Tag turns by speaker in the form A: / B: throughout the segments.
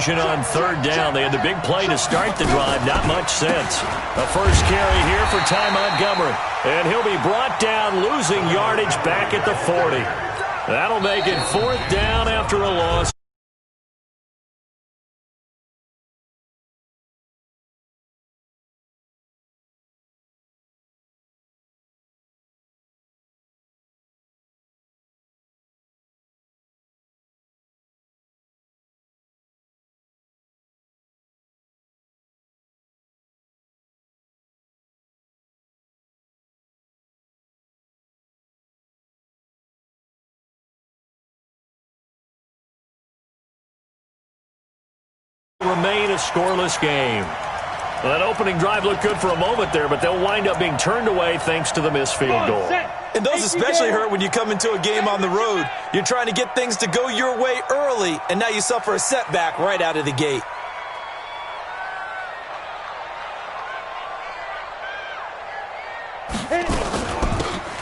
A: conversion on third down. They had the big play to start the drive. Not much sense. A first carry here for Ty Montgomery. And he'll be brought down, losing yardage back at the 40. That'll make it fourth down after a loss. Remain a scoreless game. Well, that opening drive looked good for a moment there, but they'll wind up being turned away thanks to the missed field goal.
B: And those especially hurt when you come into a game on the road. You're trying to get things to go your way early, and now you suffer a setback right out of the gate.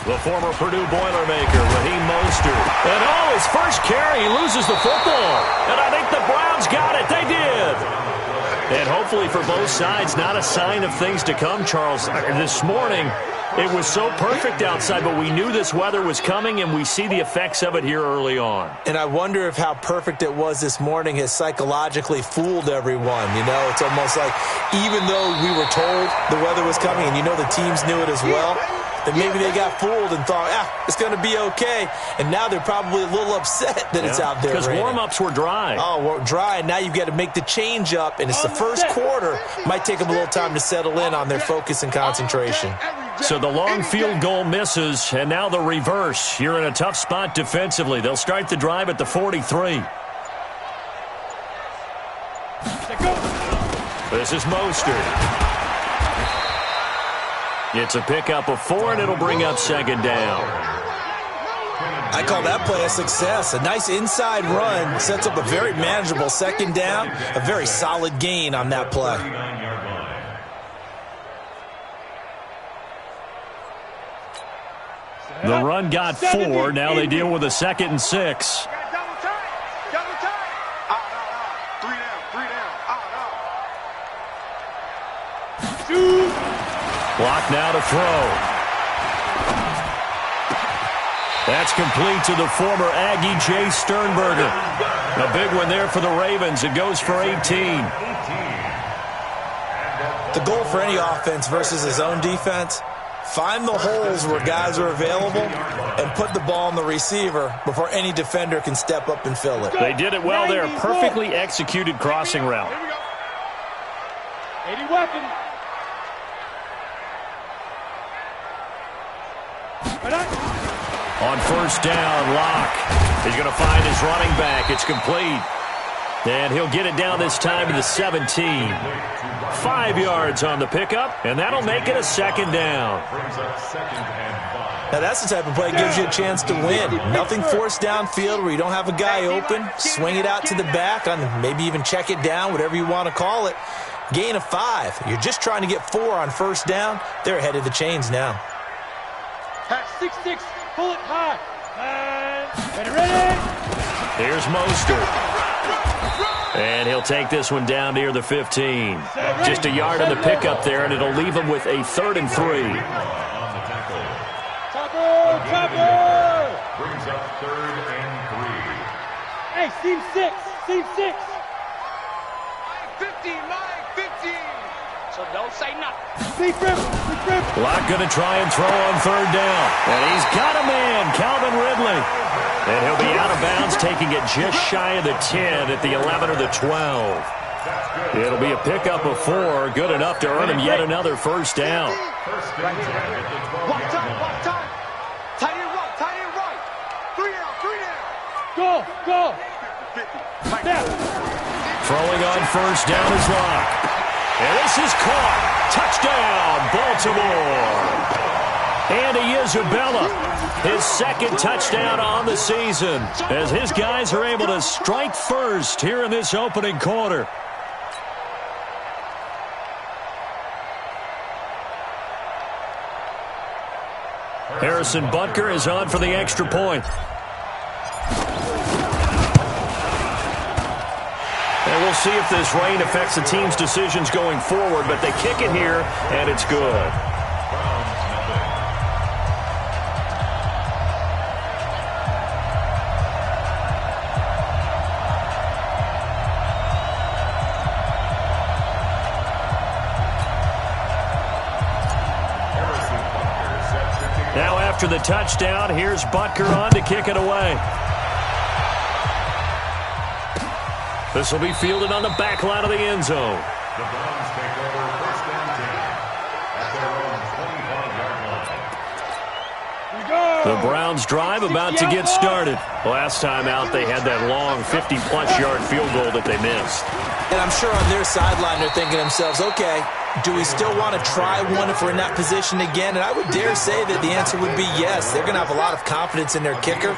A: The former Purdue Boilermaker, Raheem Mostert. And his first carry, he loses the football. And I think the Browns got it. They did. And hopefully for both sides, not a sign of things to come, Charles. This morning, it was so perfect outside, but we knew this weather was coming, and we see the effects of it here early on.
B: And I wonder if how perfect it was this morning has psychologically fooled everyone. You know, it's almost like even though we were told the weather was coming, and you know the teams knew it as well, that maybe they got fooled and thought, it's going to be okay. And now they're probably a little upset that it's out there.
A: Because warm-ups were dry.
B: Oh, well, dry, and now you've got to make the change up, and it's the first quarter. Might take them a little time to settle in on their focus and concentration.
A: So the long field goal misses, and now the reverse. You're in a tough spot defensively. They'll start the drive at the 43. This is Mostert. It's a pickup of 4, and it'll bring up second down.
B: I call that play a success. A nice inside run sets up a very manageable second down, a very solid gain on that play.
A: The run got 4. Now they deal with a 2nd and 6. Block now to throw. That's complete to the former Aggie Jay Sternberger. A big one there for the Ravens. It goes for 18.
B: The goal for any offense versus his own defense, find the holes where guys are available and put the ball on the receiver before any defender can step up and fill it.
A: They did it well there. Perfectly executed crossing route.
C: 80 weapon.
A: On first down, Locke is going to find his running back. It's complete. And he'll get it down this time to the 17. 5 yards on the pickup, and that'll make it a second down.
B: Now that's the type of play that gives you a chance to win. Nothing forced downfield where you don't have a guy open. Swing it out to the back, on maybe even check it down, whatever you want to call it. Gain of 5. You're just trying to get 4 on first down. They're ahead of the chains now.
C: Pass 6-6, pull it high. And ready.
A: Here's Mostert. And he'll take this one down near the 15. Just a yard on the pickup there, and it'll leave him with a 3rd and 3.
C: Chopper! Brings up 3rd and 3. Hey, seam 6, seam 6.
D: 15, line 15. So don't say nothing.
A: Locke going to try and throw on 3rd down. And he's got a man, Calvin Ridley. And he'll be out of bounds, taking it just shy of the 10 at the 11 or the 12. It'll be a pickup of 4, good enough to earn him yet another first down.
D: Walk time. Tight end right. 3 down.
C: Go.
A: Throwing on first down is Locke. And this is caught. Touchdown, Baltimore. Andy Isabella, his 2nd touchdown on the season, as his guys are able to strike first here in this opening quarter. Harrison Butker is on for the extra point. And we'll see if this rain affects the team's decisions going forward, but they kick it here, and it's good. Now after the touchdown, here's Butker on to kick it away. This will be fielded on the back line of the end zone.
C: The Browns take over first and 10 at their own 25-yard line.
A: The Browns drive about to get started. Last time out, they had that long 50-plus yard field goal that they missed.
B: And I'm sure on their sideline they're thinking to themselves, okay, do we still want to try one if we're in that position again? And I would dare say that the answer would be yes. They're going to have a lot of confidence in their kicker.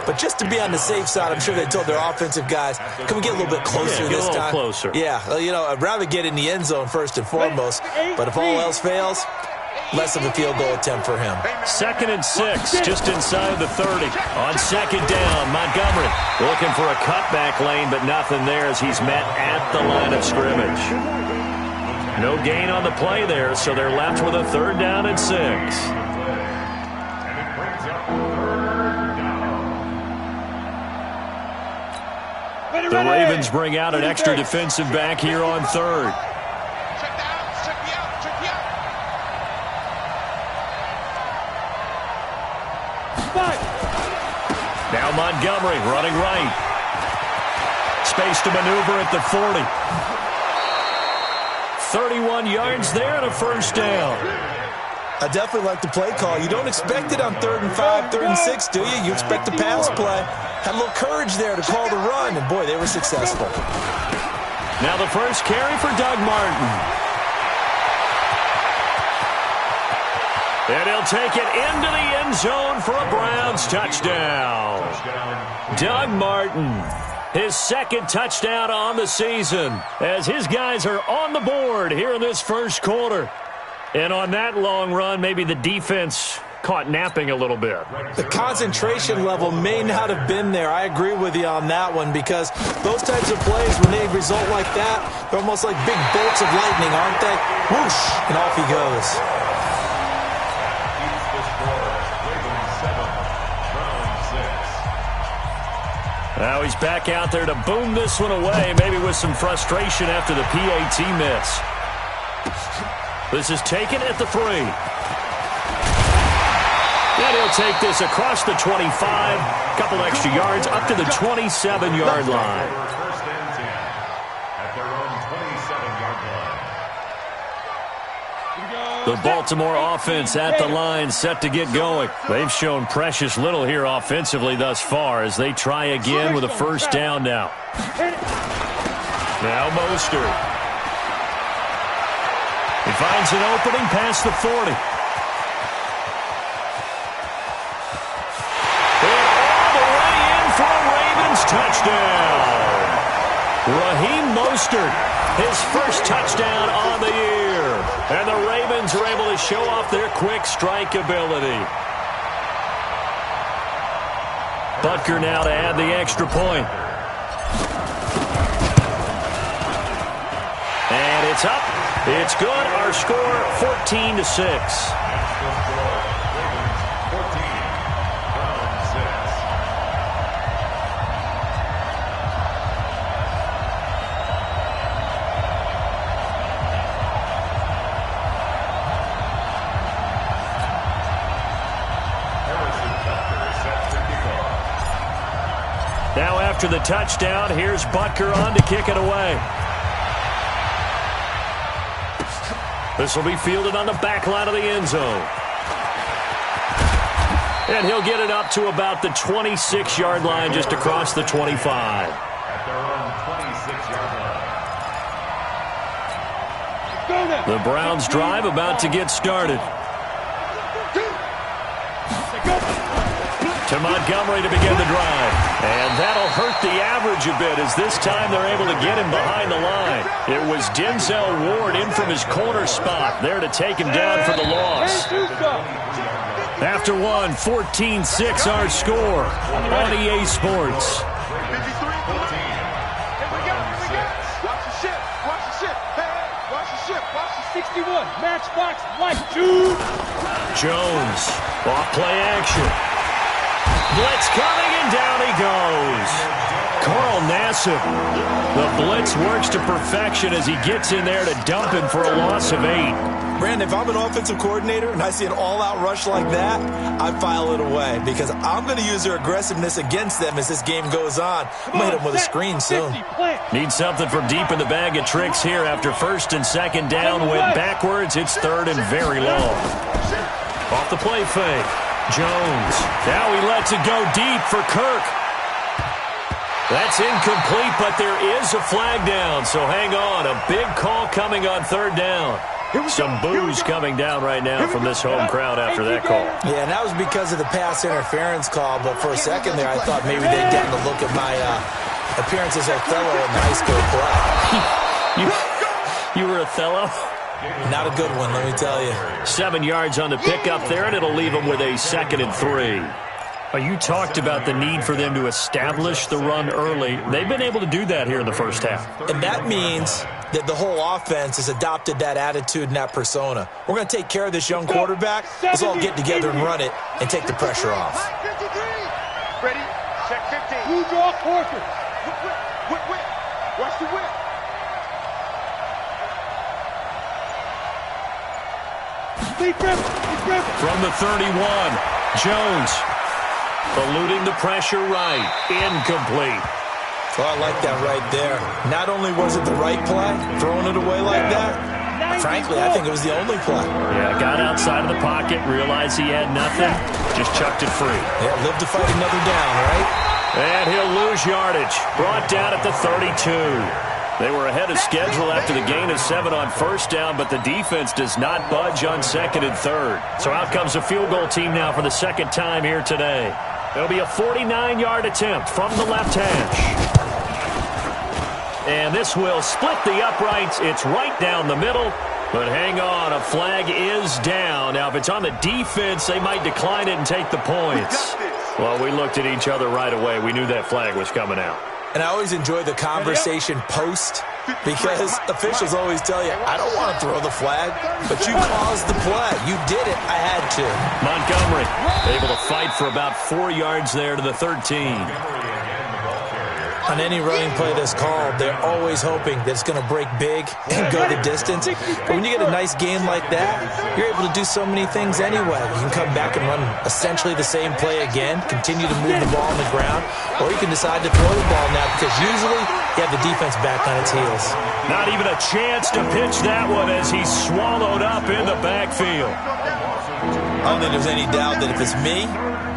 B: But just to be on the safe side, I'm sure they told their offensive guys, can we get a little bit closer this time?
A: Closer.
B: Yeah, well, you know, I'd rather get in the end zone first and foremost. But if all else fails, less of a field goal attempt for him.
A: 2nd and 6, just inside the 30. On 2nd down, Montgomery looking for a cutback lane, but nothing there as he's met at the line of scrimmage. No gain on the play there, so they're left with a 3rd down and 6. The Ravens bring out an extra defensive back here on 3rd. Now Montgomery running right. Space to maneuver at the 40. 31 yards there and a 1st down.
B: I definitely like the play call. You don't expect it on 3rd and 5, 3rd and 6, do you? You expect a pass play. Had a little courage there to call the run, and boy, they were successful.
A: Now the first carry for Doug Martin. And he'll take it into the end zone for a Browns touchdown. Doug Martin, his 2nd touchdown on the season, as his guys are on the board here in this first quarter. And on that long run, maybe the defense caught napping a little bit.
B: The concentration level may not have been there. I agree with you on that one, because those types of plays, when they result like that, they're almost like big bolts of lightning, aren't they? Whoosh, and off he goes.
A: Now he's back out there to boom this one away, maybe with some frustration after the PAT miss. This is taken at the 3. And he'll take this across the 25, couple extra yards, up to the 27-yard line.
C: First and 10 at their own 27-yard line.
A: The Baltimore offense at the line, set to get going. They've shown precious little here offensively thus far as they try again with a 1st down now. Now Mostert. He finds an opening past the 40. And all the way in for a Ravens touchdown. Raheem Mostert, his 1st touchdown on the year. And the Ravens are able to show off their quick strike ability. Butker now to add the extra point. And it's up. It's good. Our score, 14-6. Now after the touchdown, here's Butker on to kick it away. This will be fielded on the back line of the end zone. And he'll get it up to about the 26-yard line, just across the 25.
C: At their own 26-yard line.
A: The Browns drive about to get started. To Montgomery to begin the drive. And that'll hurt the average a bit, as this time they're able to get him behind the line. It was Denzel Ward in from his corner spot there to take him down for the loss. After one, 14-6 our score on EA Sports.
C: Matchbox white, Jude.
A: Jones, off play action. Blitz coming, and down he goes. Carl Nassib. The blitz works to perfection as he gets in there to dump him for a loss of 8.
B: Brandon, if I'm an offensive coordinator and I see an all-out rush like that, I file it away because I'm going to use their aggressiveness against them as this game goes on. I'm going to hit them with a screen soon.
A: Need something from deep in the bag of tricks here after first and second down. Went backwards. It's third and very long. Off the play fake. Jones. Now he lets it go deep for Kirk. That's incomplete, but there is a flag down, so hang on. A big call coming on third down. Some boos coming down right now from this home crowd after that call.
B: Yeah, and that was because of the pass interference call, but for a second there I thought maybe they'd gotten a look at my appearance as Othello in high school play.
A: You were Othello?
B: Not a good one, let me tell you.
A: 7 yards on the pickup there, and it'll leave them with a 2nd and 3. You talked about the need for them to establish the run early. They've been able to do that here in the first half.
B: And that means that the whole offense has adopted that attitude and that persona. We're going to take care of this young quarterback. Let's all get together and run it and take the pressure off.
D: Ready? Check 15.
C: Blue draw Corker.
D: Whip. Watch the whip.
A: From the 31, Jones eluding the pressure right. Incomplete.
B: Oh, I like that right there. Not only was it the right play, throwing it away like that, frankly, I think it was the only play.
A: Yeah, got outside of the pocket, realized he had nothing, just chucked it free.
B: Yeah, live to fight another down, right?
A: And he'll lose yardage. Brought down at the 32. They were ahead of schedule after the gain of 7 on first down, but the defense does not budge on 2nd and 3rd. So out comes a field goal team now for the second time here today. It'll be a 49-yard attempt from the left hash. And this will split the uprights. It's right down the middle. But hang on, a flag is down. Now, if it's on the defense, they might decline it and take the points. Well, we looked at each other right away. We knew that flag was coming out.
B: And I always enjoy the conversation post because officials always tell you, I don't want to throw the flag, but you caused the play. You did it. I had to.
A: Montgomery able to fight for about 4 yards there to the 13.
B: On any running play that's called, they're always hoping that it's going to break big and go the distance. But when you get a nice game like that, you're able to do so many things anyway. You can come back and run essentially the same play again, continue to move the ball on the ground, or you can decide to throw the ball now because usually you have the defense back on its heels.
A: Not even a chance to pitch that one as he's swallowed up in the backfield.
B: I don't think there's any doubt that if it's me,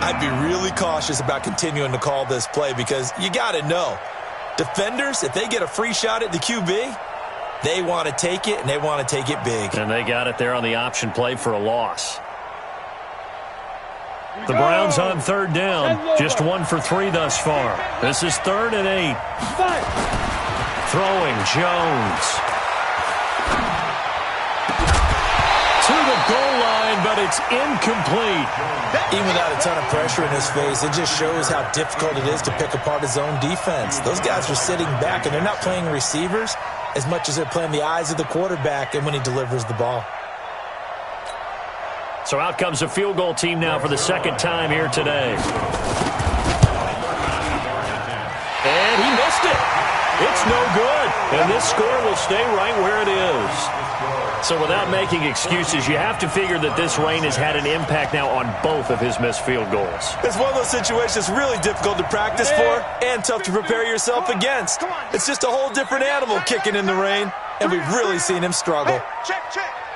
B: I'd be really cautious about continuing to call this play because you got to know, defenders, if they get a free shot at the QB, they want to take it, and they want to take it big.
A: And they got it there on the option play for a loss. The Browns on 3rd down, just 1 for 3 thus far. This is 3rd and 8. Throwing Jones. To the goal line, but it's incomplete.
B: Even without a ton of pressure in his face, it just shows how difficult it is to pick apart his own defense. Those guys are sitting back, and they're not playing receivers as much as they're playing the eyes of the quarterback and when he delivers the ball.
A: So out comes a field goal team now for the second time here today. And he missed it. It's no good. And this score will stay right where it is. So without making excuses, you have to figure that this rain has had an impact now on both of his missed field goals.
B: It's one of those situations really difficult to practice for and tough to prepare yourself against. It's just a whole different animal kicking in the rain, and we've really seen him struggle.
D: Check.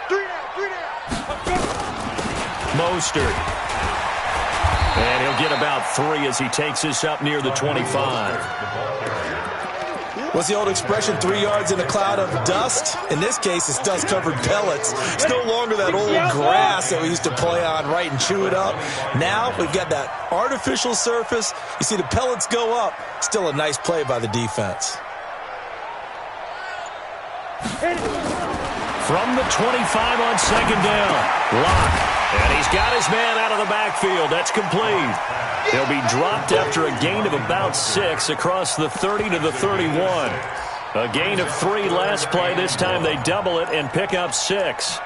D: 3 down.
A: Mostert. And he'll get about 3 as he takes this up near the 25.
B: What's the old expression, 3 yards in a cloud of dust? In this case, it's dust-covered pellets. It's no longer that old grass that we used to play on, right, and chew it up. Now we've got that artificial surface. You see the pellets go up. Still a nice play by the defense.
A: From the 25 on 2nd down. Lock. And he's got his man out of the backfield. That's complete. He'll be dropped after a gain of about 6 across the 30 to the 31. A gain of 3 last play. This time they double it and pick up 6.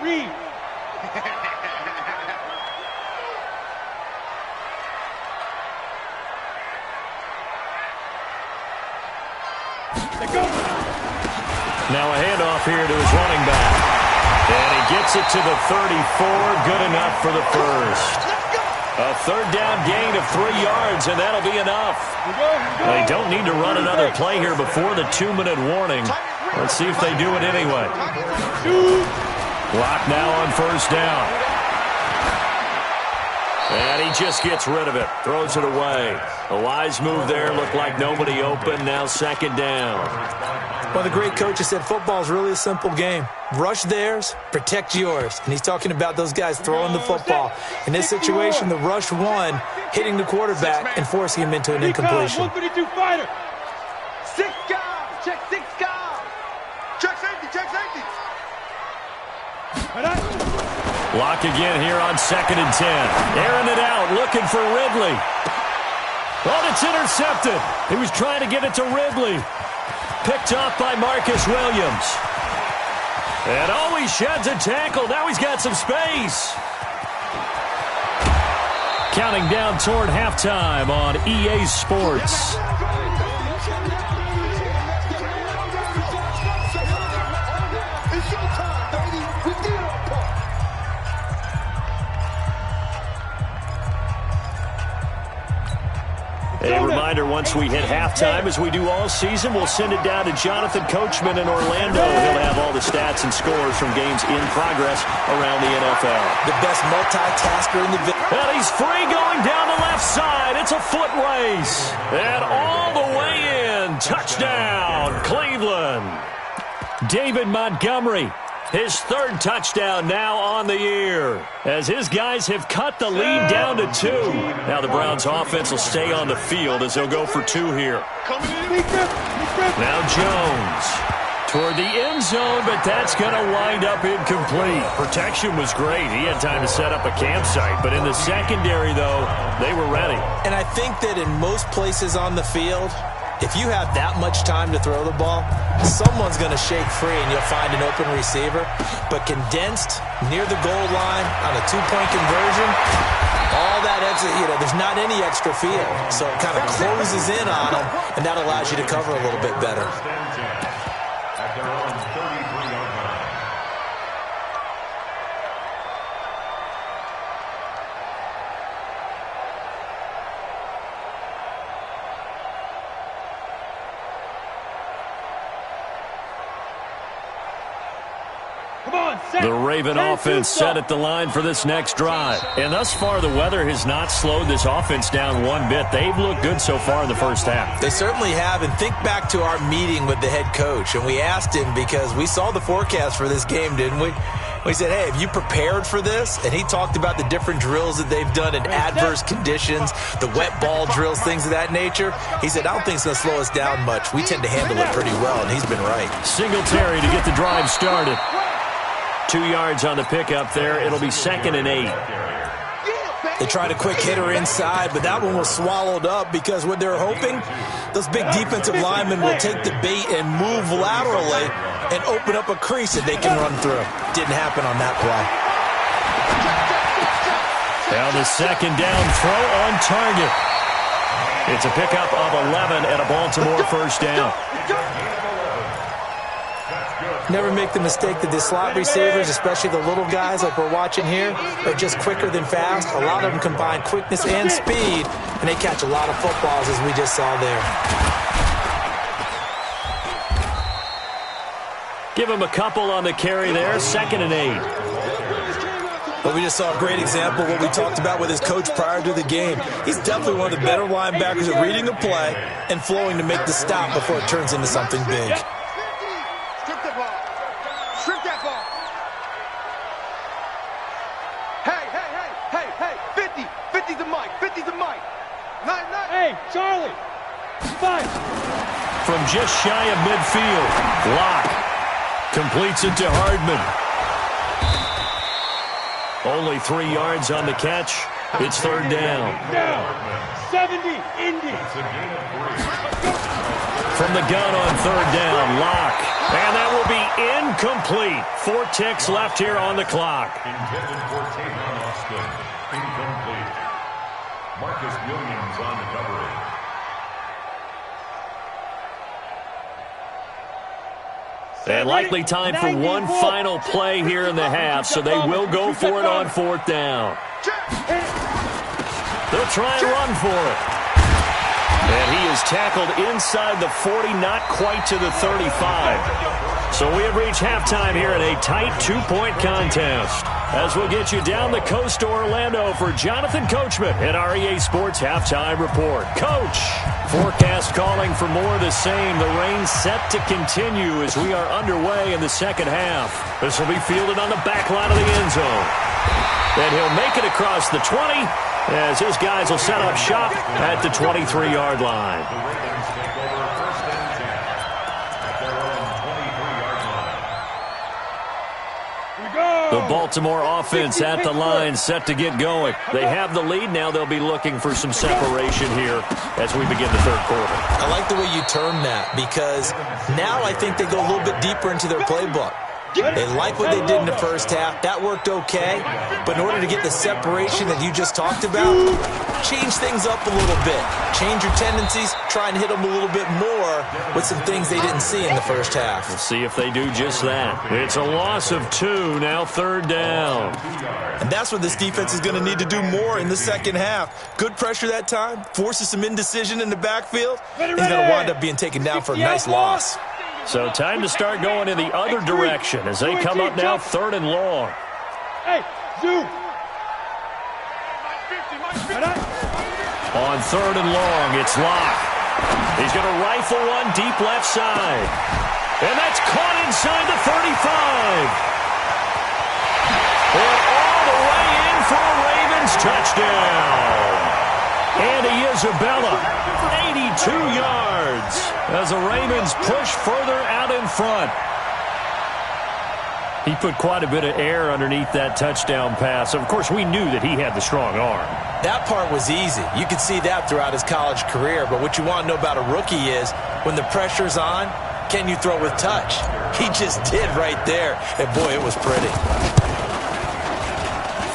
C: Read.
A: Now a handoff here to his running back. And he gets it to the 34. Good enough for the first. A third down gain of 3 yards, and that'll be enough. They don't need to run another play here before the 2-minute warning. Let's see if they do it anyway. Clock now on first down. And he just gets rid of it. Throws it away. A wise move there. Looked like nobody open. Now second down.
B: Well, the great coach has said football is really a simple game. Rush theirs, protect yours. And he's talking about those guys throwing the football. In this situation, the rush one, hitting the quarterback and forcing him into an incompletion.
C: 152 fighter.
D: 6 guys. Check 6 guys. Check safety. Check safety.
A: Block again here on 2nd and 10. Airing it out, looking for Ridley. Oh, it's intercepted. He was trying to get it to Ridley. Picked off by Marcus Williams. And oh, he sheds a tackle. Now he's got some space. Counting down toward halftime on EA Sports. A reminder, once we hit halftime, as we do all season, we'll send it down to Jonathan Coachman in Orlando. He'll have all the stats and scores from games in progress around the NFL.
B: The best multitasker in the business.
A: And he's free going down the left side. It's a foot race. And all the way in. Touchdown, Cleveland. David Montgomery. His 3rd touchdown now on the year, as his guys have cut the lead down to 2. Now the Browns offense will stay on the field as they'll go for 2 here. Now Jones toward the end zone, but that's going to wind up incomplete. Protection was great. He had time to set up a campsite, but in the secondary, though, they were ready.
B: And I think that in most places on the field, if you have that much time to throw the ball, someone's going to shake free and you'll find an open receiver. But condensed near the goal line on a 2-point conversion, all that extra, there's not any extra field. So it kind of closes in on them, and that allows you to cover a little bit better.
A: The Raven offense set at the line for this next drive. And thus far, the weather has not slowed this offense down one bit. They've looked good so far in the first half.
B: They certainly have. And think back to our meeting with the head coach. And we asked him, because we saw the forecast for this game, didn't we? We said, hey, have you prepared for this? And he talked about the different drills that they've done in adverse conditions, the wet ball drills, things of that nature. He said, I don't think it's going to slow us down much. We tend to handle it pretty well, and he's been right.
A: Singletary to get the drive started. 2 yards on the pickup there. It'll be 2nd and 8.
B: They tried a quick hitter inside, but that one was swallowed up because what they're hoping, those big defensive linemen will take the bait and move laterally and open up a crease that they can run through. Didn't happen on that play.
A: Now the 2nd down throw on target. It's a pickup of 11 and a Baltimore first down.
B: Never make the mistake that the slot receivers, especially the little guys like we're watching here, are just quicker than fast. A lot of them combine quickness and speed, and they catch a lot of footballs, as we just saw there.
A: Give him a couple on the carry there. 2nd and 8.
B: But we just saw a great example of what we talked about with his coach prior to the game. He's definitely one of the better linebackers at reading a play and flowing to make the stop before it turns into something big.
D: Strip the ball. Strip that ball. Hey. 50. 50's the mic. 50's the mic. 9.
C: Hey, Charlie. 5.
A: From just shy of midfield. Lock. Completes it to Hardman. Only 3 yards on the catch. It's third down.
C: Now, 70, Indy.
A: From the gun on third down, Locke. And that will be incomplete. 4 ticks left here on the clock.
E: Intended for Tavon Austin. Incomplete. Marcus Williams on the coverage.
A: And likely time for one final play here in the half, so they will go for it on fourth down. They'll try and run for it. And he is tackled inside the 40, not quite to the 35. So we have reached halftime here in a tight 2-point contest. As we'll get you down the coast to Orlando for Jonathan Coachman at our EA Sports Halftime Report. Coach, forecast calling for more of the same. The rain set to continue as we are underway in the second half. This will be fielded on the back line of the end zone. And he'll make it across the 20 as his guys will set up shop at the 23-yard line.
E: The Ravens take over first and 10 at their own 23-yard line.
A: The Baltimore offense at the line, set to get going. They have the lead. Now they'll be looking for some separation here as we begin the third quarter.
B: I like the way you term that because now I think they go a little bit deeper into their playbook. They like what they did in the first half. That worked okay. But in order to get the separation that you just talked about, change things up a little bit. Change your tendencies. Try and hit them a little bit more with some things they didn't see in the first half.
A: We'll see if they do just that. It's a loss of 2, now third down.
B: And that's what this defense is going to need to do more in the second half. Good pressure that time. Forces some indecision in the backfield. He's going to wind up being taken down for a nice loss.
A: So time to start going in the other direction as they come up now third and long.
C: Hey, zoom.
A: On third and long, it's Locke. He's going to rifle one deep left side. And that's caught inside the 35. And all the way in for a Ravens touchdown. Andy Isabella, 82 yards as the Ravens push further out in front. He put quite a bit of air underneath that touchdown pass. Of course, we knew that he had the strong arm.
B: That part was easy. You could see that throughout his college career. But what you want to know about a rookie is when the pressure's on, can you throw with touch? He just did right there. And, boy, it was pretty.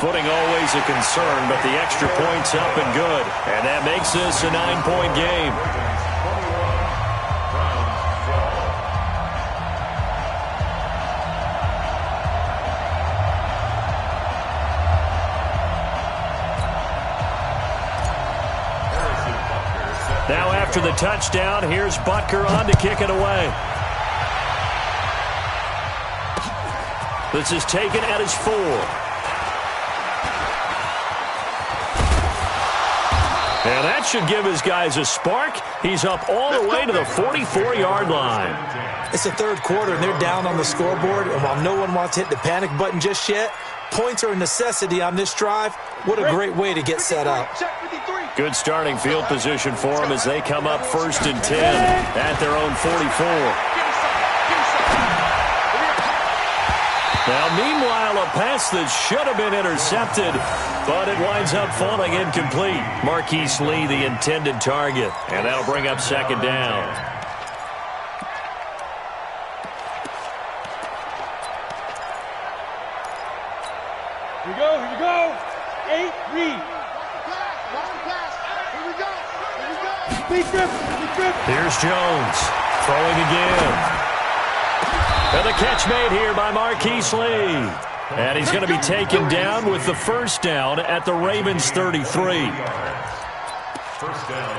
A: Footing always a concern, but the extra point's up and good. And that makes this a 9-point game. Now after the touchdown, here's Butker on to kick it away. This is taken at his 4. And that should give his guys a spark. He's up all the way to the 44-yard line.
B: It's the third quarter, and they're down on the scoreboard. And while no one wants to hit the panic button just yet, points are a necessity on this drive. What a great way to get set up.
A: Good starting field position for them as they come up first and 10 at their own 44. Now, meanwhile, a pass that should have been intercepted, but it winds up falling incomplete. Marquise Lee, the intended target, and that'll bring up second down.
C: Here we go, here we go. 8, read. Big trip, big trip.
A: Here's Jones, throwing again. And the catch made here by Marquise Lee. And he's going to be taken down with the first down at the Ravens 33.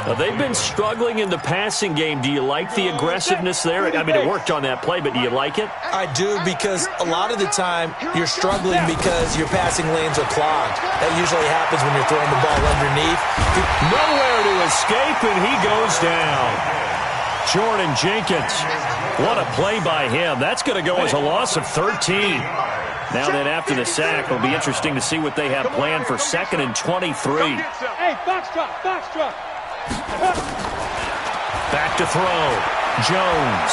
A: Now, they've been struggling in the passing game. Do you like the aggressiveness there? I mean, it worked on that play, but do you like it?
B: I do, because a lot of the time you're struggling because your passing lanes are clogged. That usually happens when you're throwing the ball underneath.
A: Nowhere to escape, and he goes down. Jordan Jenkins, what a play by him. That's going to go as a loss of 13. Now then, after the sack, it'll be interesting to see what they have planned for second and 23.
C: Hey, box drop, box drop.
A: Back to throw. Jones.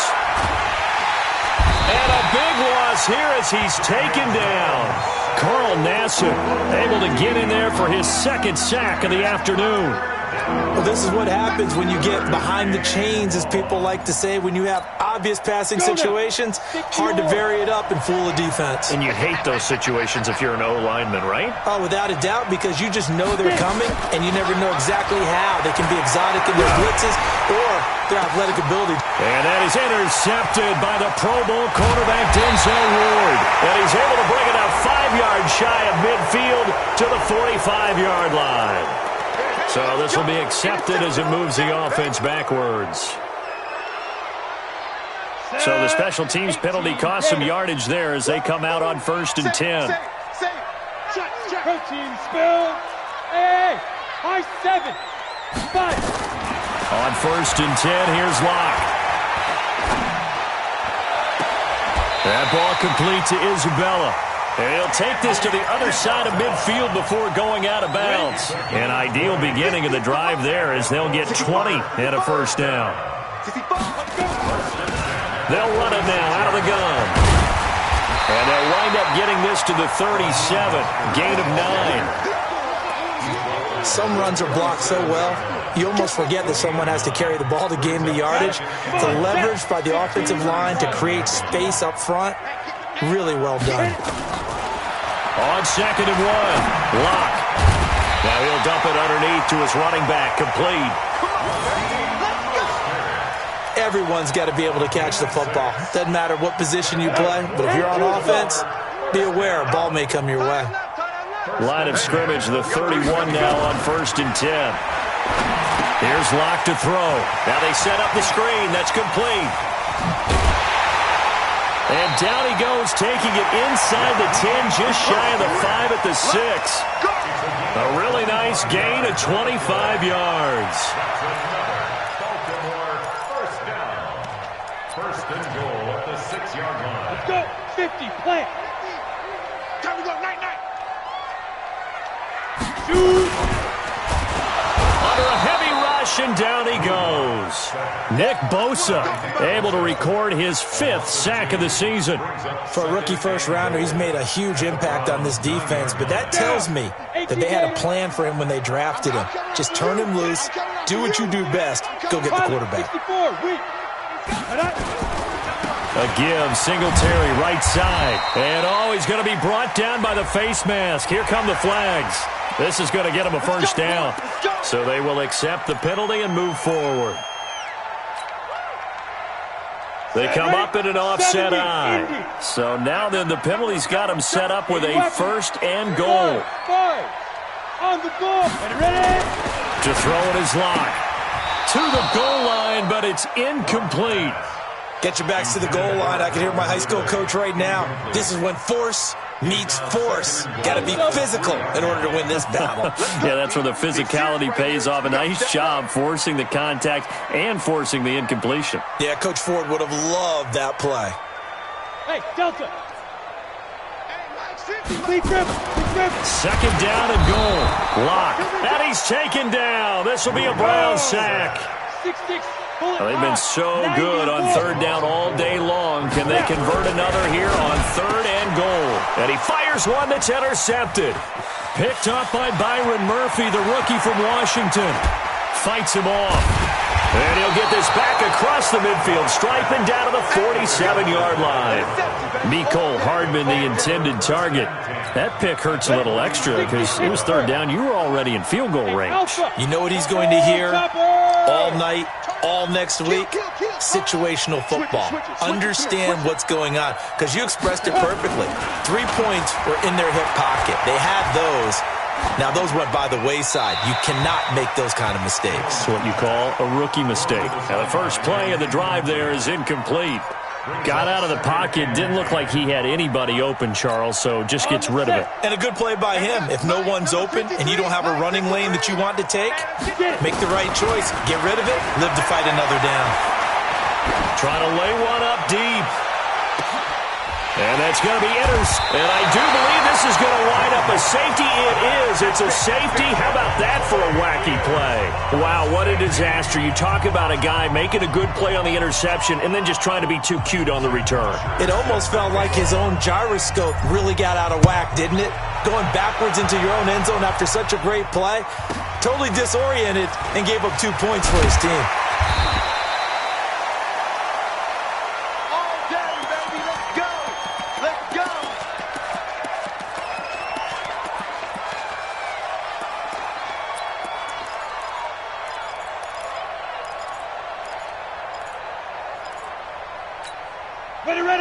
A: And a big loss here as he's taken down. Carl Nassib able to get in there for his second sack of the afternoon.
B: Well, this is what happens when you get behind the chains, as people like to say. When you have obvious passing situations, hard to vary it up and fool a defense.
A: And you hate those situations if you're an O-lineman, right?
B: Oh, without a doubt, because you just know they're coming, and you never know exactly how. They can be exotic in their blitzes or their athletic ability.
A: And that is intercepted by the Pro Bowl cornerback Denzel Ward. And he's able to bring it up 5 yards shy of midfield to the 45-yard line. So this will be accepted as it moves the offense backwards. So the special teams penalty cost some yardage there as they come out on 1st and 10.
C: Protein spill. Hey, high 7. 5.
A: On 1st and 10, here's Locke. That ball complete to Isabella. And he'll take this to the other side of midfield before going out of bounds. An ideal beginning of the drive there as they'll get 20 and a first down. They'll run it now out of the gun. And they'll wind up getting this to the 37. Gain of 9.
B: Some runs are blocked so well, you almost forget that someone has to carry the ball to gain the yardage. The leverage by the offensive line to create space up front, really well done.
A: On 2nd and 1, Locke. Now he'll dump it underneath to his running back, complete.
B: Everyone's got to be able to catch the football. Doesn't matter what position you play, but if you're on offense, be aware a ball may come your way.
A: Line of scrimmage, the 31 now on 1st and 10. Here's Locke to throw. Now they set up the screen. That's complete. And down he goes, taking it inside the 10, just shy of the 5 at the 6. A really nice gain of 25 yards.
E: First down. 1st and goal at the 6-yard line.
C: Let's go. 50, plant.
D: Time to go, night.
C: Shoot.
A: Under a heavy rush, and down he goes. Nick Bosa able to record his 5th sack of the season.
B: For a rookie first-rounder, he's made a huge impact on this defense, but that tells me that they had a plan for him when they drafted him. Just turn him loose, do what you do best, go get the quarterback.
C: 64, wait.
A: A give, Singletary, right side. And he's going to be brought down by the face mask. Here come the flags. This is going to get him a first down. So they will accept the penalty and move forward. They come up in an offset eye. So now then the penalty's got him set up with a 1st and goal.
C: 5. On the ball. And ready.
A: To throw it is Locke. To the goal line, but it's incomplete.
B: Get your backs to the goal line. I can hear my high school coach right now. This is when force meets force. Got to be physical in order to win this battle.
A: Yeah, that's where the physicality pays off. A nice job forcing the contact and forcing the incompletion.
B: Yeah, Coach Ford would have loved that play.
C: Hey, Delta. Complete dribble.
A: 2nd down and goal. Locke. And he's taken down. This will be a Brown sack.
C: 6-6.
A: They've been so good on 3rd down all day long. Can they convert another here on 3rd and goal? And he fires one that's intercepted. Picked up by Byron Murphy, the rookie from Washington. Fights him off. And he'll get this back across the midfield, striping down to the 47-yard line. Mecole Hardman, the intended target. That pick hurts a little extra because it was 3rd down. You were already in field goal range.
B: You know what he's going to hear all night, all next week? Situational football. Understand what's going on, because you expressed it perfectly. 3 points were in their hip pocket. They had those. Now, those went by the wayside. You cannot make those kind of mistakes.
A: That's what you call a rookie mistake. Now, the first play of the drive there is incomplete. Got out of the pocket. Didn't look like he had anybody open, Charles, so just gets rid of it.
B: And a good play by him. If no one's open and you don't have a running lane that you want to take, make the right choice. Get rid of it. Live to fight another down.
A: Trying to lay one up deep. And that's going to be intercepted. And I do believe this is going to wind up a safety. It is. It's a safety. How about that for a wacky play? Wow, what a disaster. You talk about a guy making a good play on the interception and then just trying to be too cute on the return.
B: It almost felt like his own gyroscope really got out of whack, didn't it? Going backwards into your own end zone after such a great play. Totally disoriented and gave up 2 points for his team.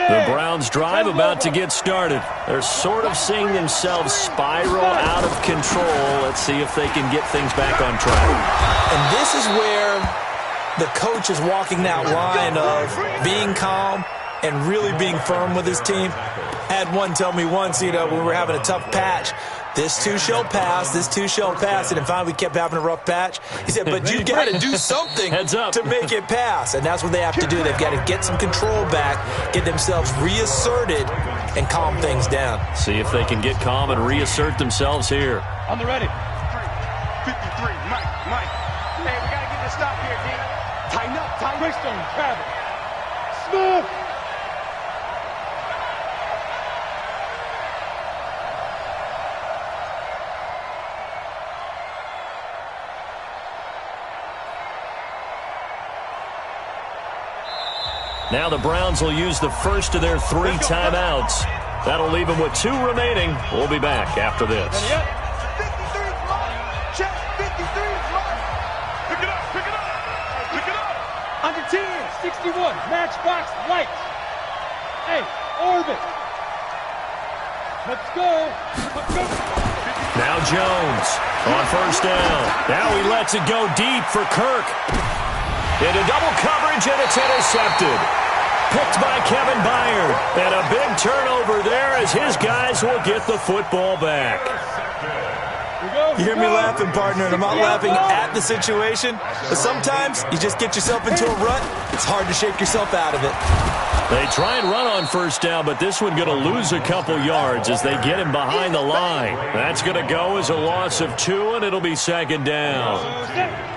A: The Browns drive about to get started. They're sort of seeing themselves spiral out of control. Let's see if they can get things back on track.
B: And this is where the coach is walking that line of being calm and really being firm with his team. I had one tell me once, when we were having a tough patch, this too shall pass, this too shall pass. And finally we kept having a rough patch. He said, but you got to do something to make it pass. And that's what they have to do. They've got to get some control back, get themselves reasserted, and calm things down.
A: See if they can get calm and reassert themselves here.
D: On the ready. 53, Mike. Hey, we got to get this stop here, D. Tighten up, Greystone, grab it. Smooth.
A: Now the Browns will use the first of their 3 timeouts. That'll leave them with 2 remaining. We'll be back after this.
D: 53 is mine. Check. 53 is mine. Pick it up. Under 10, 61. Matchbox lights. Hey, orbit. Let's go.
A: Now Jones on first down. Now he lets it go deep for Kirk. Into double coverage, and it's intercepted. Picked by Kevin Byard. And a big turnover there as his guys will get the football back.
B: You hear me laughing, partner, and I'm not laughing at the situation, but sometimes you just get yourself into a rut. It's hard to shake yourself out of it.
A: They try and run on first down, but this one going to lose a couple yards as they get him behind the line. That's going to go as a loss of 2, and it'll be second down.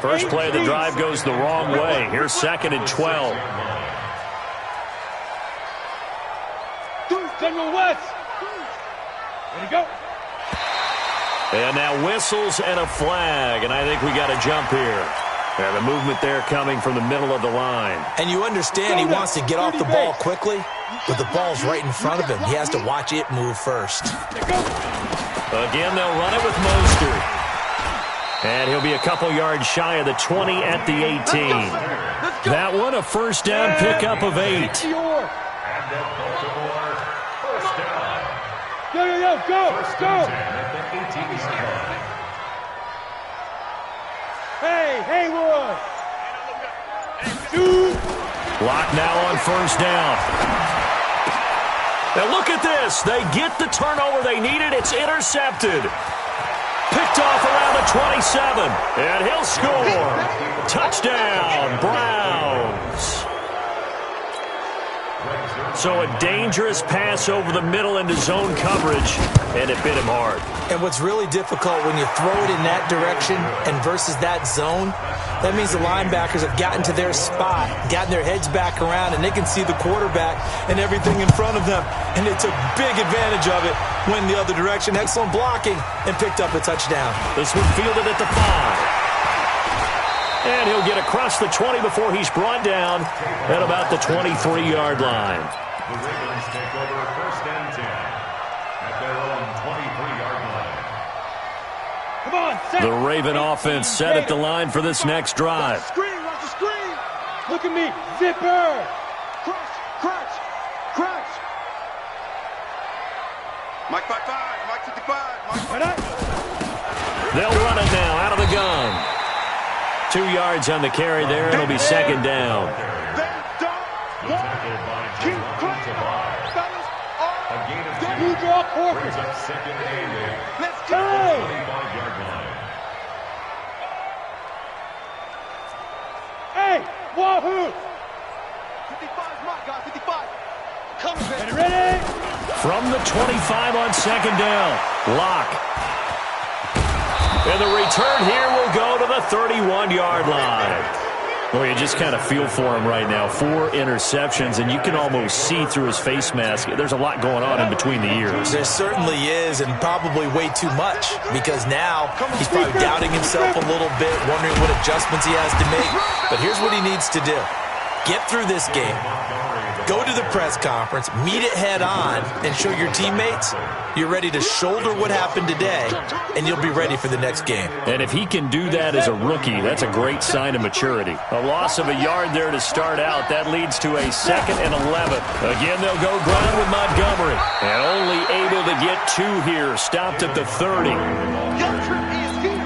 A: First play of the drive goes the wrong way. Here's 2nd and 12.
D: General West. Ready to go.
A: And now whistles and a flag, and I think we got a jump here. And the movement there coming from the middle of the line.
B: And you understand he wants to get off the ball quickly, but the ball's right in front of him. He has to watch it move first.
A: Again, they'll run it with Mostert. And he'll be a couple yards shy of the 20 at the 18. That one, a first down pickup of 8.
E: And the Baltimore first down.
D: Go.
E: First and 10 at the 18-yard line.
D: Hey, Haywood.
A: Lock now on first down. Now look at this. They get the turnover they needed. It's intercepted. Picked off around the 27. And he'll score. Touchdown, Browns. So a dangerous pass over the middle into zone coverage, and it bit him hard.
B: And what's really difficult when you throw it in that direction and versus that zone, that means the linebackers have gotten to their spot, gotten their heads back around, and they can see the quarterback and everything in front of them. And they took big advantage of it, went the other direction. Excellent blocking, and picked up a touchdown.
A: This one fielded at the 5. And he'll get across the 20 before he's brought down at about the 23-yard line.
E: The Ravens take over first and 10 at their own 23-yard line.
D: Come on, set.
A: The Raven offense set at the line for this next drive.
D: Watch the screen. Look at me. Zipper. Crunch. Mike 5-5. Mike 55. Mike.
A: They'll run it now out of the gun. 2 yards on the carry there, and it'll be second down.
E: The tackle by Jalen Tavares. A gain of 2
D: You draw corporate.
E: brings up second and 8.
D: Let's
E: At
D: go.
E: the 25-yard line.
D: Hey, wahoo. 55's my guy. 55. Coming, ready?
A: From the 25 on second down, Locke. And the return here will go to the 31-yard line. Well, you just kind of feel for him right now. 4 interceptions, and you can almost see through his face mask. There's a lot going on in between the ears.
B: There certainly is, and probably way too much, because now he's probably doubting himself a little bit, wondering what adjustments he has to make. But here's what he needs to do. Get through this game, go to the press conference, meet it head on, and show your teammates you're ready to shoulder what happened today, and you'll be ready for the next game.
A: And if he can do that as a rookie, that's a great sign of maturity. A loss of a yard there to start out. That leads to a 2nd and 11. Again, they'll go ground with Montgomery. And only able to get 2 here. Stopped at the 30.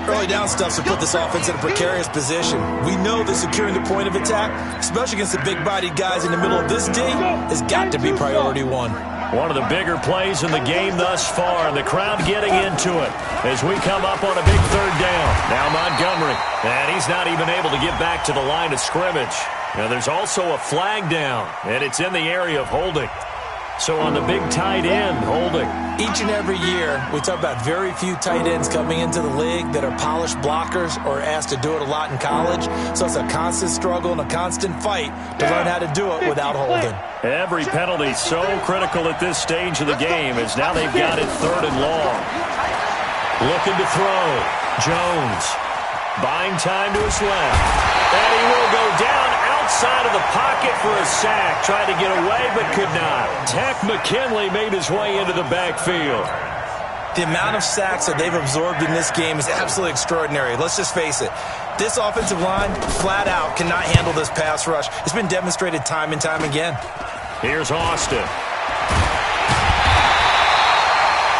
B: Early down stuff to put this offense in a precarious position. We know that securing the point of attack, especially against the big-bodied guys in the middle of this D, has got to be priority 1.
A: One of the bigger plays in the game thus far, and the crowd getting into it as we come up on a big 3rd down. Now Montgomery, and he's not even able to get back to the line of scrimmage. Now there's also a flag down, and it's in the area of holding. So on the big tight end, holding.
B: Each and every year, we talk about very few tight ends coming into the league that are polished blockers or asked to do it a lot in college. So it's a constant struggle and a constant fight to learn how to do it without holding.
A: Every penalty so critical at this stage of the game as now they've got it 3rd and long. Looking to throw. Jones buying time to his left. And he will go down outside of the pocket for a sack. Tried to get away but could not. Tech McKinley made his way into the backfield.
B: The amount of sacks that they've absorbed in this game is absolutely extraordinary. Let's just face it. This offensive line, flat out, cannot handle this pass rush. It's been demonstrated time and time again.
A: Here's Austin.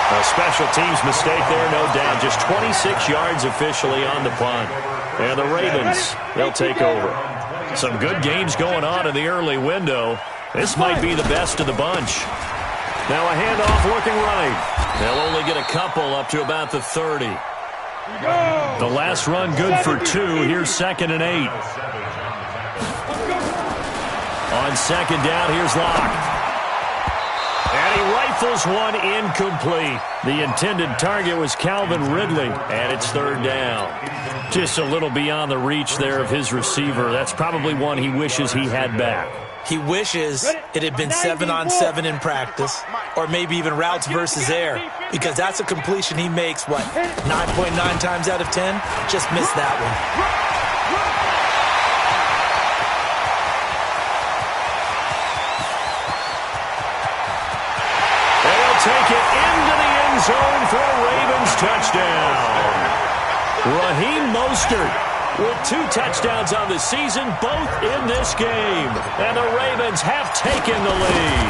A: A special teams mistake there, no doubt. Just 26 yards officially on the punt. And the Ravens, they'll take over. Some good games going on in the early window. This might be the best of the bunch. Now a handoff looking right. They'll only get a couple up to about the 30. The last run good for 2. Here's 2nd and 8. On 2nd down, here's Locke. And he rifles one incomplete. The intended target was Calvin Ridley, and it's 3rd down. Just a little beyond the reach there of his receiver. That's probably one he wishes he had back.
B: He wishes it had been 7-on-7 in practice, or maybe even routes versus air, because that's a completion he makes, 9.9 times out of 10? Just missed that one.
A: Take it into the end zone for a Ravens touchdown. Raheem Mostert with 2 touchdowns on the season, both in this game. And the Ravens have taken the lead.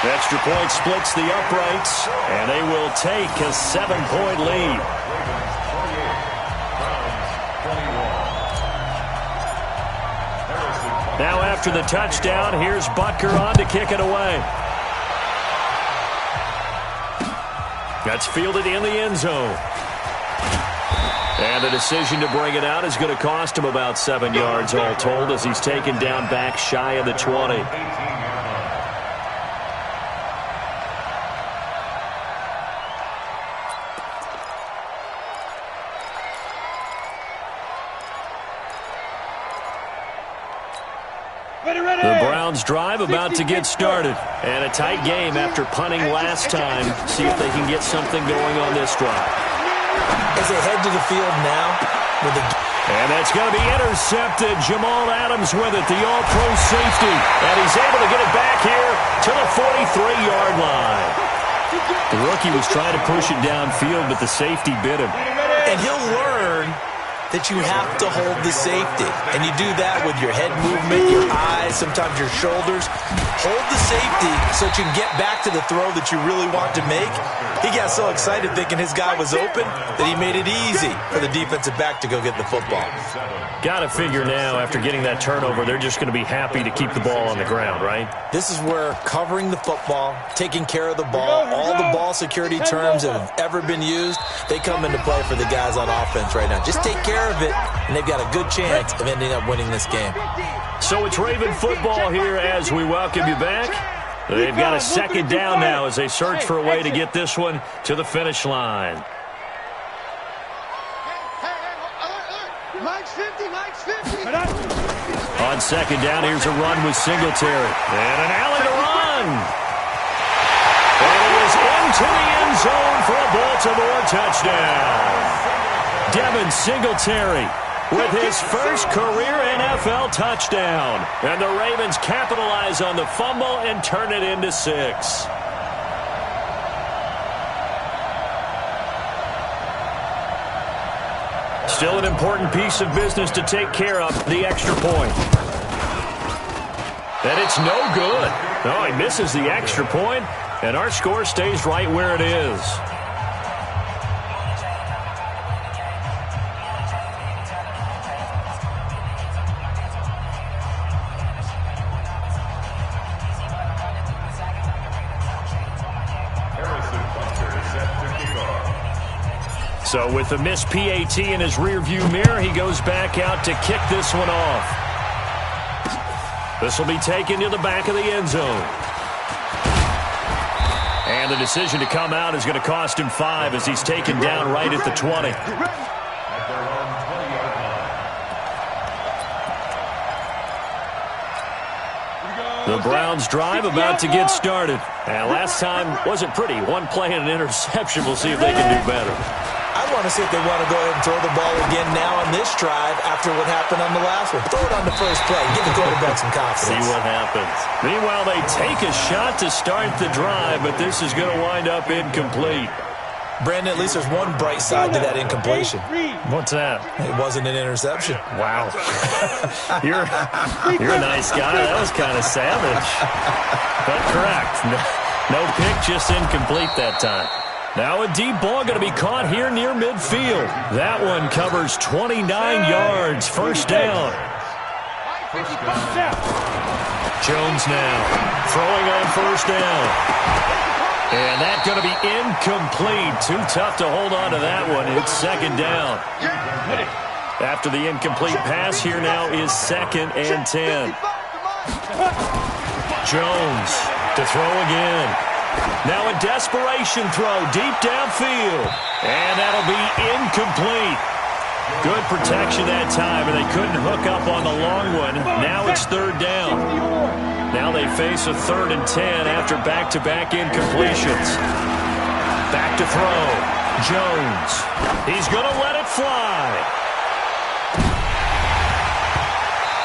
A: Extra point splits the uprights, and they will take a 7-point lead. Now after the touchdown, here's Butker on to kick it away. That's fielded in the end zone. And the decision to bring it out is going to cost him about 7 yards all told as he's taken down back shy of the 20. The Browns drive about to get started. And a tight game after punting last time. See if they can get something going on this drive.
B: As they head to the field now.
A: And that's going to be intercepted. Jamal Adams with it, the all-pro safety. And he's able to get it back here to the 43-yard line. The rookie was trying to push it downfield, but the safety bit him.
B: And he'll learn that you have to hold the safety. And you do that with your head movement, your eyes, sometimes your shoulders. Hold the safety so that you can get back to the throw that you really want to make. He got so excited thinking his guy was open that he made it easy for the defensive back to go get the football.
A: Got to figure now, after getting that turnover, they're just going to be happy to keep the ball on the ground, right?
B: This is where covering the football, taking care of the ball, all the ball security terms that have ever been used, they come into play for the guys on offense right now. Just take care of it, and they've got a good chance of ending up winning this game.
A: So it's Raven football here as we welcome you back. They've got a second down now as they search for a way to get this one to the finish line.
D: Mike's 50, Mike's 50.
A: On second down, here's a run with Singletary. And an alley to run. And he is into the end zone for a Baltimore touchdown. Devin Singletary with his first career NFL touchdown. And the Ravens capitalize on the fumble and turn it into 6. Still an important piece of business to take care of, the extra point. And it's no good. No, he misses the extra point, and our score stays right where it is. So with the missed PAT in his rearview mirror, he goes back out to kick this one off. This will be taken to the back of the end zone. And the decision to come out is going to cost him 5 as he's taken down right at the 20. The Browns drive about to get started. And last time wasn't pretty. One play and an interception. We'll see if they can do better.
B: I want to see if they want to go ahead and throw the ball again now on this drive after what happened on the last one. Throw it on the first play. Give the quarterback some confidence.
A: See what happens. Meanwhile, they take a shot to start the drive, but this is going to wind up incomplete.
B: Brandon, at least there's one bright side to that incompletion.
A: What's that?
B: It wasn't an interception.
A: Wow. You're a nice guy. That was kind of savage. But correct. No pick, just incomplete that time. Now a deep ball going to be caught here near midfield. That one covers 29 yards. First down. Jones now throwing on first down. And that's going to be incomplete. Too tough to hold on to that one. It's second down. After the incomplete pass, here now is 2nd and 10. Jones to throw again. Now a desperation throw deep downfield. And that'll be incomplete. Good protection that time, and they couldn't hook up on the long one. Now it's 3rd down. Now they face a 3rd and 10 after back-to-back incompletions. Back to throw. Jones. He's going to let it fly.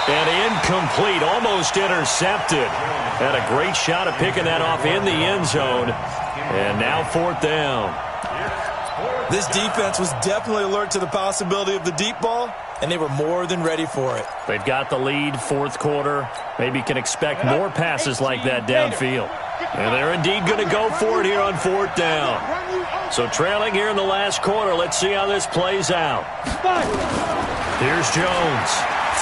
A: And incomplete, almost intercepted. Had a great shot at picking that off in the end zone. And now 4th down.
B: This defense was definitely alert to the possibility of the deep ball, and they were more than ready for it.
A: They've got the lead, 4th quarter. Maybe can expect more passes like that downfield. And they're indeed going to go for it here on 4th down. So trailing here in the last quarter, let's see how this plays out. Here's Jones.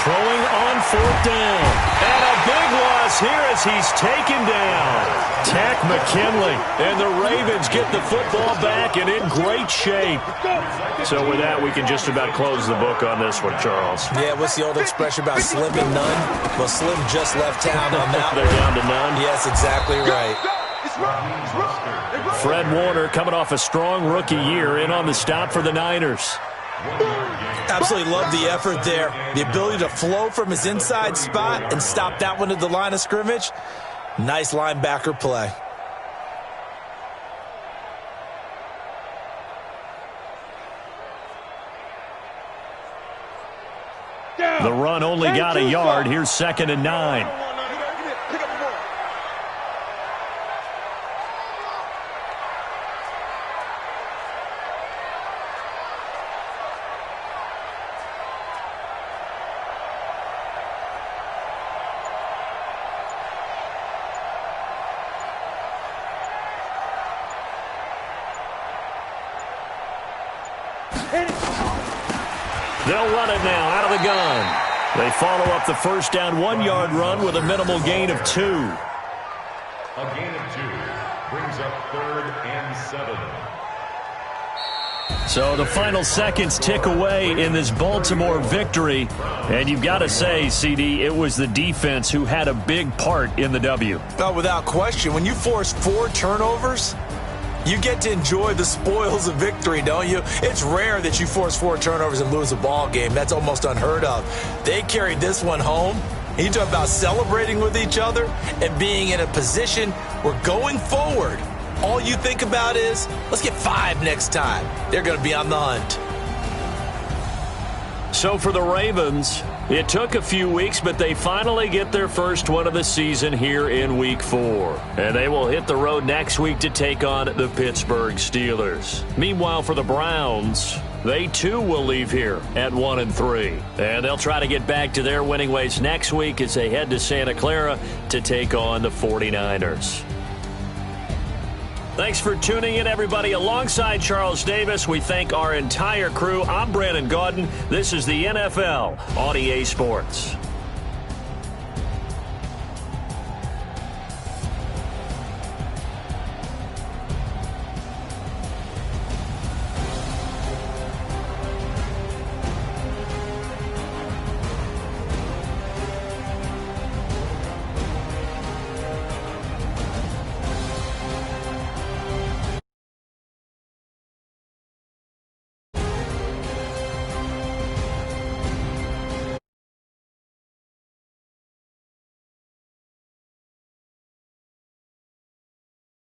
A: Throwing on 4th down. And a big loss here as he's taken down. Tack McKinley. And the Ravens get the football back and in great shape. So with that, we can just about close the book on this one, Charles.
B: Yeah, what's the old expression about slim and none? Well, Slim just left town on that
A: They're down to none.
B: Yes, exactly right.
A: Fred Warner coming off a strong rookie year in on the stop for the Niners.
B: Absolutely love the effort there. The ability to flow from his inside spot and stop that one at the line of scrimmage. Nice linebacker play.
A: The run only got a yard. Here's 2nd and 9. They'll run it now out of the gun. They follow up the first down 1-yard run with a minimal gain of 2.
E: A gain of 2 brings up 3rd and 7.
A: So the final seconds tick away in this Baltimore victory. And you've got to say, CD, it was the defense who had a big part in the W.
B: Oh, without question. When you force 4 turnovers, You get to enjoy the spoils of victory, don't you? It's rare that you force 4 turnovers and lose a ball game. That's almost unheard of. They carried this one home. And you talk about celebrating with each other and being in a position where going forward, all you think about is, let's get 5 next time. They're going to be on the hunt.
A: So for the Ravens, it took a few weeks, but they finally get their first one of the season here in Week 4. And they will hit the road next week to take on the Pittsburgh Steelers. Meanwhile, for the Browns, they too will leave here at 1-3. And they'll try to get back to their winning ways next week as they head to Santa Clara to take on the 49ers. Thanks for tuning in, everybody. Alongside Charles Davis, we thank our entire crew. I'm Brandon Gaudin. This is the NFL on EA Sports.